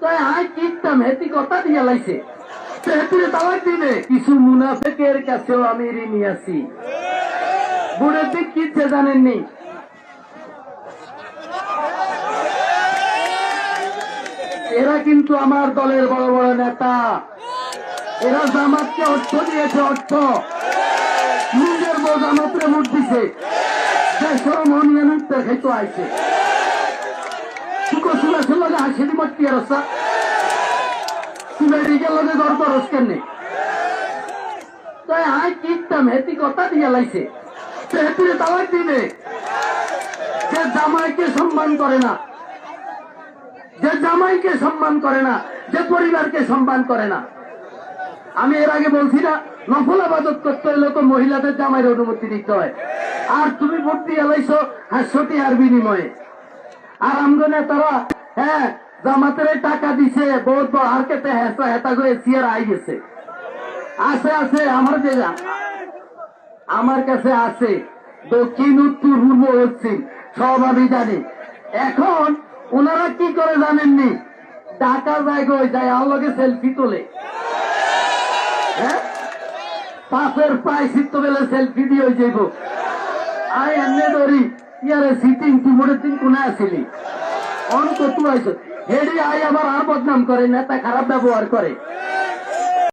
তাই আয় কিনতাম হেতি কথা দিয়ে লাইছে হেতিরে দাওয়াত দিবে কিছু মুনাফেকের কাছেও আমি ঋণী আছি। বুড়ের দিক কিনছে জানেননি, এরা কিন্তু আমার দলের বড় বড় নেতা। এরা জামাতকে অর্থ দিয়েছে, অর্থ নিজের বউ জামাতরে মুখ দিছে, দেশের মনিয়ানুত্ব খেতো আইছে শুকো শুনেছিল যে হাসিদি মটকি রসা মেডিকেল লগে ঘর খরচ কেনে। তাই আয় কিনতাম হেতি কথা দিয়ে লাইছে হেতিরে দাওয়াত দিবে যে জামাইকে সম্মান করে না, যে জামাইকে সম্মান করে না, যে পরিবারকে সম্মান করে না। আমি এর আগে বলছি না, নফল আবাদত করতে হলে তো মহিলাদের জামাইয়ের অনুমতি দিতে হয়। আর তুমি ভোট দিয়ে এলাইছো 500 টাকার বিনিময়ে। আর আমগো নেতারা হ্যাঁ জামাতের টাকা দিছে বহুত আর কেতে হেসা হেতা করে সিয়ার আই গেছে। আছে আছে আমার জেলা আমার কাছে আছে, দক্ষিণ উত্তর পূর্ব পশ্চিম সব আমি জানি। এখন ওনারা কি করে জানেননি, ঢাকা জায়গায় যায় আল্লাহকে সেলফি তোলে, হ্যাঁ পাশের পায়ে শীত বেলে সেলফি দিয়ে যাইব। আই এমনি ধরি ইয়ারে সিটিং তুমোড়ের দিন কোনে আসিলি অন কত আইস হেডি আই আবার আর বদনাম করে, নেতা খারাপ ব্যবহার করে।